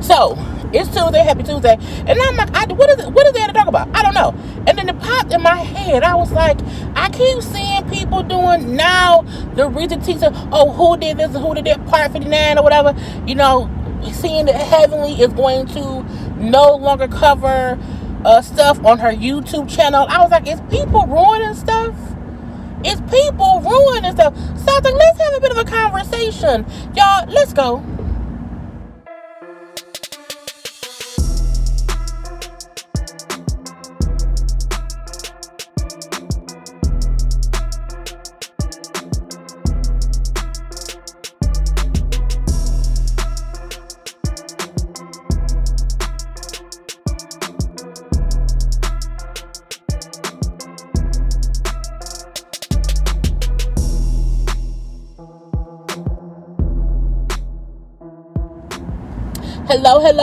So it's Tuesday, happy Tuesday, and I'm like, what is there to talk about? I don't know. And then it popped in my head. I was like, I keep seeing people doing now the Reesa Teesa, oh, who did this and who did that, part 59 or whatever. Seeing that Heavenly is going to no longer cover stuff on her YouTube channel. I was like, is people ruining stuff? Is people ruining stuff? So I was like, let's have a bit of a conversation. Y'all, let's go.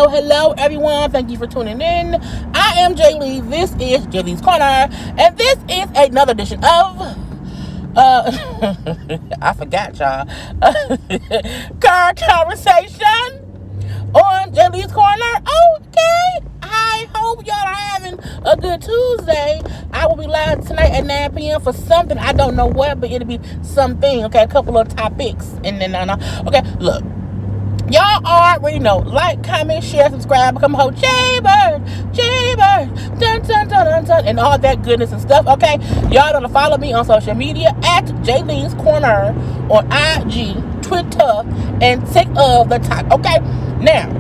Hello, everyone. Thank you for tuning in. I am Jaylee. This is JayLeesCorner, and this is another edition of I forgot, y'all. Car conversation on JayLeesCorner. Okay. I hope y'all are having a good Tuesday. I will be live tonight at 9 p.m. for something. I don't know what, but it'll be something. Okay, a couple of topics, and then okay, look. Y'all already know. Like, comment, share, subscribe, become a host. JayBirds, dun, dun, dun, dun, dun, and all that goodness and stuff, okay? Y'all know to follow me on social media at JayLeesCorner on IG, Twitter, and TikTok, okay? Now,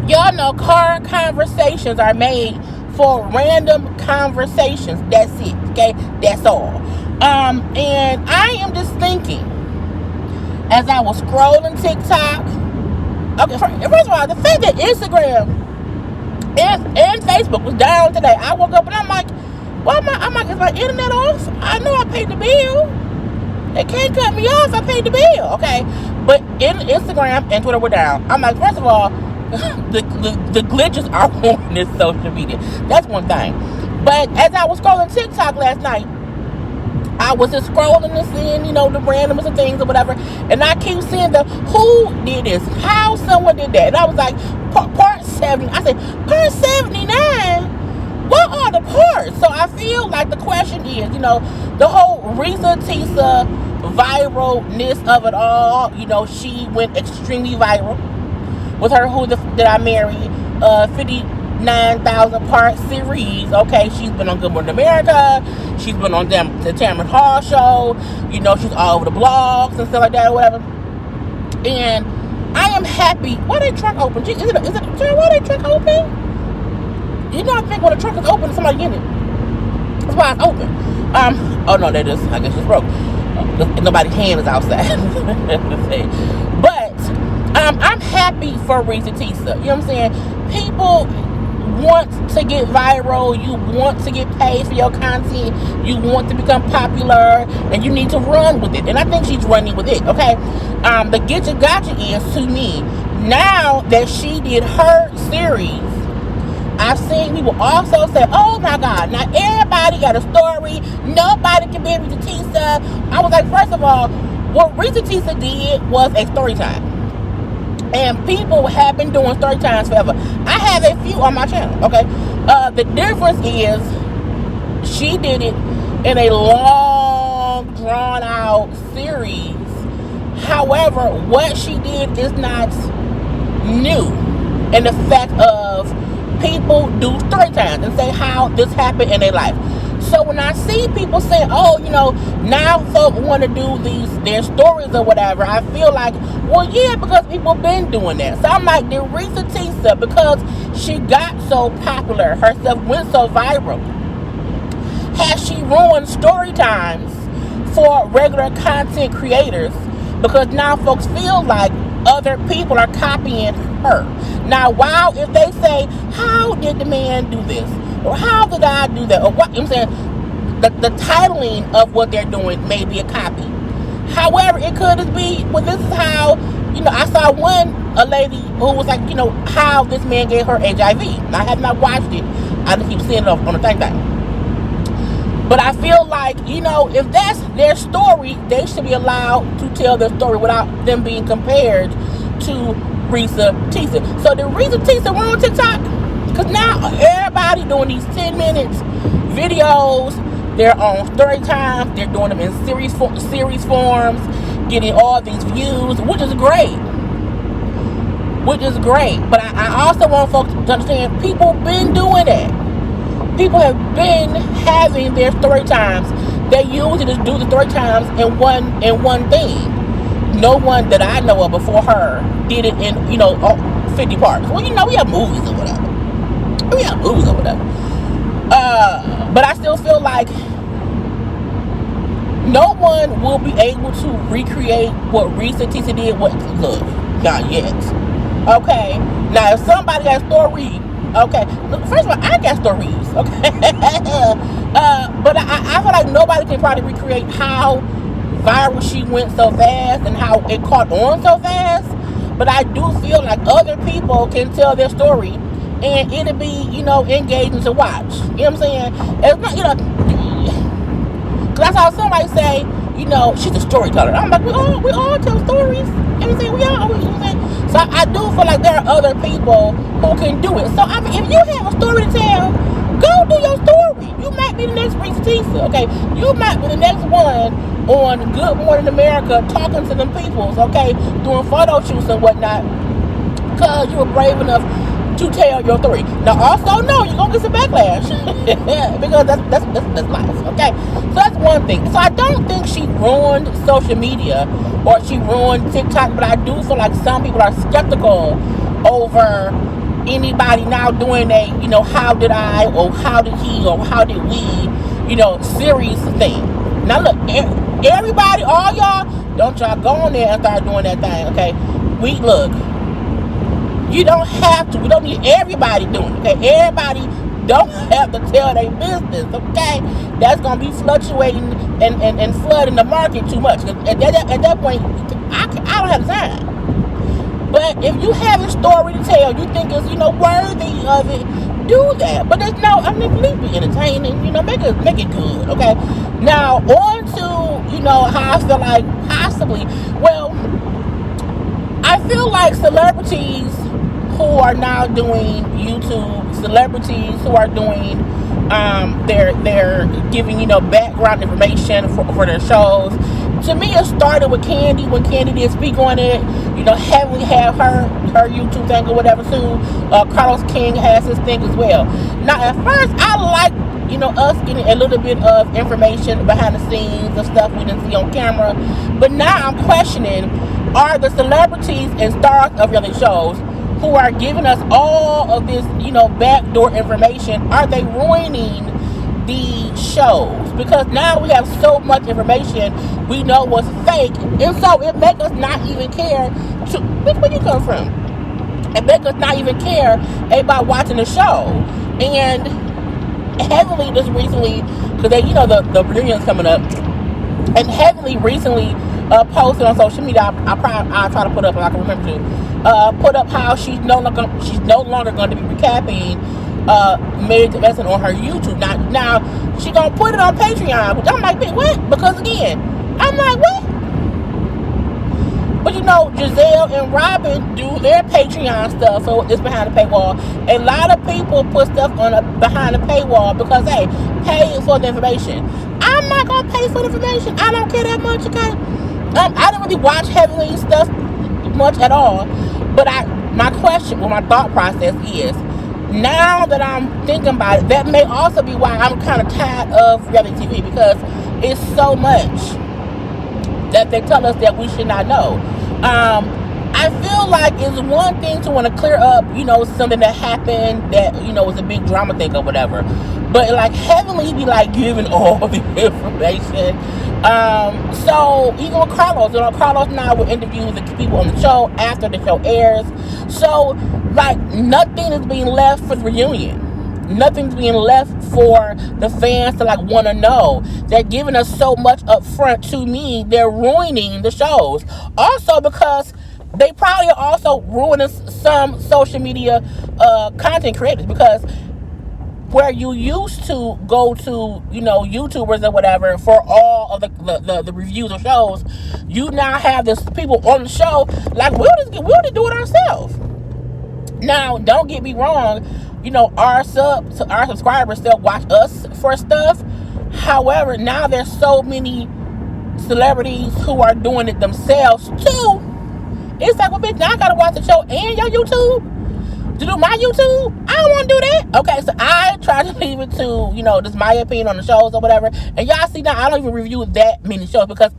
y'all know car conversations are made for random conversations. That's it, okay? That's all. And I am just thinking, as I was scrolling TikTok, okay, first of all, the fact that Instagram and Facebook was down today, I woke up and I'm like, is my internet off? I know I paid the bill. They can't cut me off. I paid the bill, okay? But Instagram and Twitter were down. I'm like, first of all, the glitches are on this social media. That's one thing. But as I was scrolling TikTok last night, I was just scrolling and seeing, the randomness of things or whatever. And I keep seeing who did this, how someone did that. And I was like, part 70. I said, part 79? What are the parts? So I feel like the question is, the whole Reesa Teesa viralness of it all. She went extremely viral with her Who Did I Marry 59,000 part series. Okay, she's been on Good Morning America. She's been on the Tamron Hall show. She's all over the blogs and stuff like that or whatever. And I am happy. Why they trunk open? Why they trunk open? I think when the trunk is open, there's somebody in it. That's why it's open. Oh no, I guess it's broke. Nobody's hand is outside. But I'm happy for Reesa Teesa. You know what I'm saying? People want to get viral. You want to get paid for your content. You want to become popular, and you need to run with it. And I think she's running with it. Okay. The Getcha Gotcha is, to me, now that she did her series, I've seen people also say, oh my God, now everybody got a story. Nobody can be Reesa Teesa. I was like, first of all, what Reesa Teesa did was a story time. And people have been doing story times forever. I have a few on my channel, okay? The difference is she did it in a long, drawn-out series. However, what she did is not new in the fact of people do story times and say how this happened in their life. So when I see people saying, oh, now folks want to do their stories or whatever, I feel like, well, yeah, because people been doing that. So I'm like, did Reesa Teesa, because she got so popular, her stuff went so viral, has she ruined story times for regular content creators? Because now folks feel like other people are copying her. Now, wow, if they say, how did the man do this? Or how did I do that? Or what, I'm saying, the titling of what they're doing may be a copy. However, it could just be, well, this is how, I saw a lady who was like, how this man gave her HIV. I have not watched it. I just keep seeing it on the thing. But I feel like, if that's their story, they should be allowed to tell their story without them being compared to Reesa, Teesa. So did Reesa, Teesa run on TikTok? Because now everybody doing these 10 minutes videos. They're on storytimes. They're doing them in series forms, getting all these views, which is great. But I also want folks to understand, people been doing that. People have been having their story times. They usually just do the story times in one thing. No one that I know of before her did it in 50 parts. Well, we have movies or whatever. But I still feel like no one will be able to recreate what Reesa, Teesa did. Look, not yet. Okay. Now, if somebody has story, okay. Look, first of all, I got stories. Okay. But I feel like nobody can probably recreate how viral she went so fast and how it caught on so fast. But I do feel like other people can tell their story and it'll be, engaging to watch. You know what I'm saying? It's not, because I saw somebody say, she's a storyteller. I'm like, we all tell stories. Everything we all, So I do feel like there are other people who can do it. So I mean, if you have a story to tell, go do your story. You might be the next Reesa, Teesa, okay? You might be the next one on Good Morning America talking to them peoples, okay? Doing photo shoots and whatnot, because you were brave enough to tell your story. Now, also, no, you're gonna get some backlash because that's life, okay? So that's one thing. So I don't think she ruined social media or she ruined TikTok, but I do feel like some people are skeptical over anybody now doing a, how did I, or how did he, or how did we, series thing. Now look, everybody, all y'all, don't y'all go on there and start doing that thing, okay? You don't have to. We don't need everybody doing it, okay? Everybody don't have to tell their business, okay? That's going to be fluctuating and flooding the market too much. At that point, I don't have time. But if you have a story to tell, you think it's, worthy of it, do that. But there's please be entertaining, make it good, okay? Now, on to, how I feel like possibly, I feel like celebrities who are now doing YouTube, celebrities who are doing, they're giving, background information for their shows. To me, it started with Candy, when Candy did speak on it. Heavily have her YouTube thing or whatever too. Carlos King has his thing as well. Now, at first, I like, us getting a little bit of information behind the scenes of stuff we didn't see on camera. But now I'm questioning, are the celebrities and stars of reality shows who are giving us all of this, backdoor information, are they ruining the shows? Because now we have so much information we know what's fake, and so it makes us not even care where you come from. It makes us not even care about watching the show. And Heavenly just recently, because they, the reunion's coming up, and Heavenly recently posted on social media. I'll try to put up if I can remember to. Put up how she's no longer going to be recapping Married to Medicine on her YouTube. Now she gonna put it on Patreon, which I'm like, what? Because again, I'm like, what? But Giselle and Robin do their Patreon stuff, so it's behind the paywall. A lot of people put stuff behind the paywall because, hey, pay for the information. I'm not gonna pay for the information. I don't care that much, okay? I don't really watch Heavenly stuff much at all. But my thought process is, now that I'm thinking about it, that may also be why I'm kind of tired of reality TV, because it's so much that they tell us that we should not know. I feel like it's one thing to want to clear up, something that happened that, was a big drama thing or whatever. But like Heavenly be like giving all the information. So even with Carlos, Carlos now will interview the people on the show after the show airs. So like nothing is being left for the reunion. Nothing's being left for the fans to like want to know. They're giving us so much up front. To me, they're ruining the shows. Also because they probably are also ruining some social media content creators, because where you used to go to, YouTubers or whatever for all of the reviews of shows, you now have this people on the show, like, we'll just do it ourselves. Now, don't get me wrong, our subscribers still watch us for stuff. However, now there's so many celebrities who are doing it themselves too. It's like, well, bitch, now I gotta watch the show and your YouTube to do my YouTube. I don't want to do that. Okay, so I try to leave it to, just my opinion on the shows or whatever. And y'all see now, I don't even review that many shows because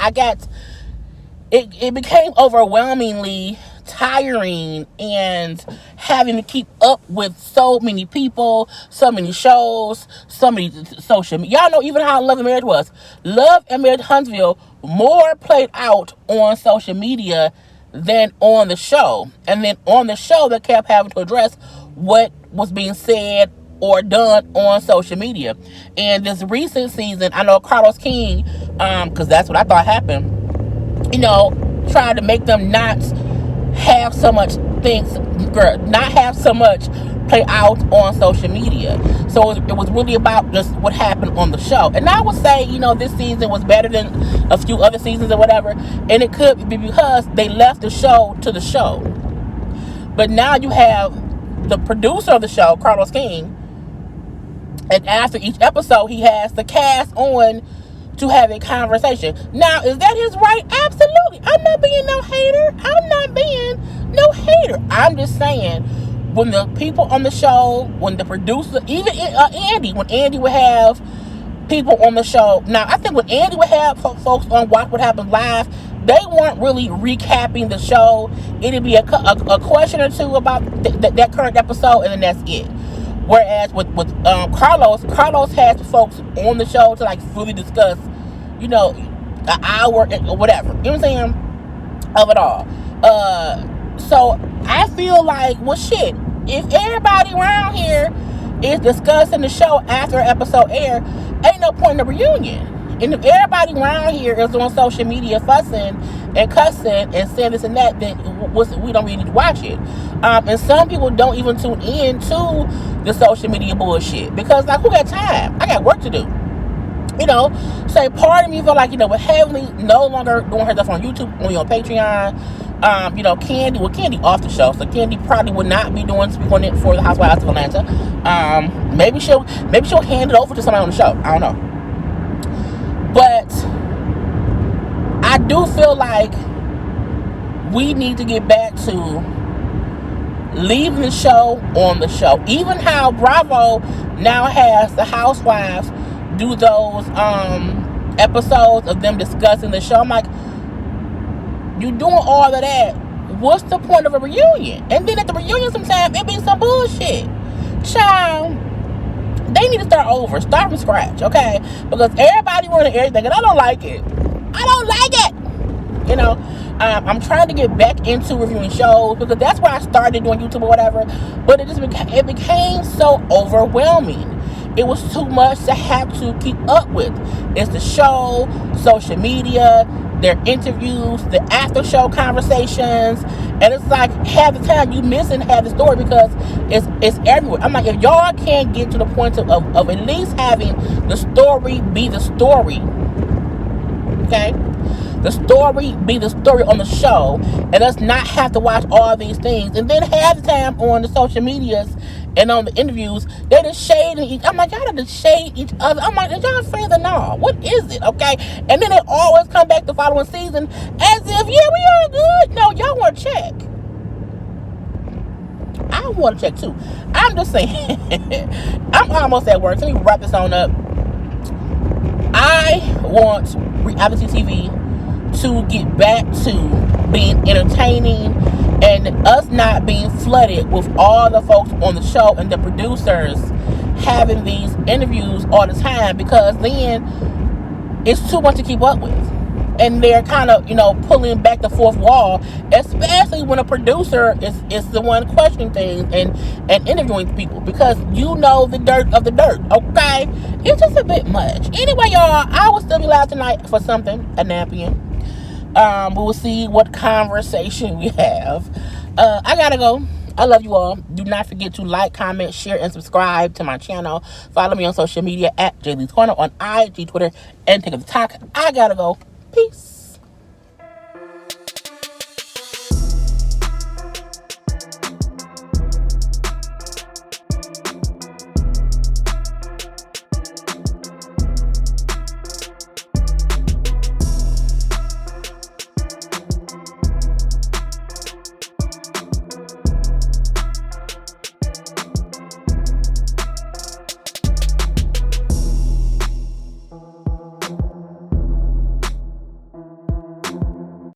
it became overwhelmingly tiring and having to keep up with so many people, so many shows, so many social media. Y'all know even how Love and Marriage was. Love and Marriage Huntsville more played out on social media than on the show. And then on the show, they kept having to address what was being said or done on social media. And this recent season, I know Carlos King, because that's what I thought happened, trying to make them not have so much play out on social media. So it was really about just what happened on the show. And I would say, this season was better than a few other seasons or whatever. And it could be because they left the show to the show. But now you have the producer of the show, Carlos King, and after each episode, he has the cast on to have a conversation. Now, is that his right? Absolutely. I'm not being no hater. I'm just saying, when the people on the show, when the producer, even Andy, when Andy would have people on the show. Now, I think when Andy would have folks on Watch What Happens Live, they weren't really recapping the show. It'd be a question or two about that current episode, and then that's it. Whereas with Carlos has the folks on the show to like fully discuss, an hour or whatever. You know what I'm saying? Of it all. So I feel like, well, shit, if everybody around here is discussing the show after an episode air, ain't no point in the reunion. And if everybody around here is on social media fussing and cussing and saying this and that, then we don't really need to watch it. And some people don't even tune in to the social media bullshit because, like, who got time? I got work to do. So part of me feel like, with Heavenly no longer doing her stuff on YouTube, only on Patreon. Candy off the show, so Candy probably would not be speak on it for the Housewives of Atlanta. Maybe she'll hand it over to somebody on the show. I don't know. But I do feel like we need to get back to leaving the show on the show. Even how Bravo now has the Housewives do those episodes of them discussing the show. I'm like, you doing all of that, what's the point of a reunion? And then at the reunion sometimes it be some bullshit. Child, they need to start over. Start from scratch, okay? Because everybody running everything, and I don't like it. I'm trying to get back into reviewing shows because that's where I started doing YouTube or whatever. But it became so overwhelming. It was too much to have to keep up with. It's the show, social media, their interviews, the after show conversations, and it's like half the time you missing half the story because it's everywhere. I'm like, if y'all can't get to the point of at least having the story be the story, okay? The story be the story on the show, and us not have to watch all these things. And then half the time on the social medias and on the interviews, they just shading each. I'm like, y'all just shade each other. I'm like, is y'all friends or no? What is it? Okay, and then they always come back the following season as if, yeah, we are good. No, y'all want to check. I want to check too. I'm just saying. I'm almost at work. Let me wrap this on up. I want reality TV to get back to being entertaining and us not being flooded with all the folks on the show and the producers having these interviews all the time, because then it's too much to keep up with. And they're kind of, pulling back the fourth wall, especially when a producer is the one questioning things and interviewing people, because the dirt of the dirt, okay? It's just a bit much. Anyway, y'all, I will still be live tonight for something, a napping. We'll see what conversation we have. I gotta go. I love you all. Do not forget to like, comment, share, and subscribe to my channel. Follow me on social media at JayLeesCorner on IG, Twitter, and TikTok. I gotta go. Peace.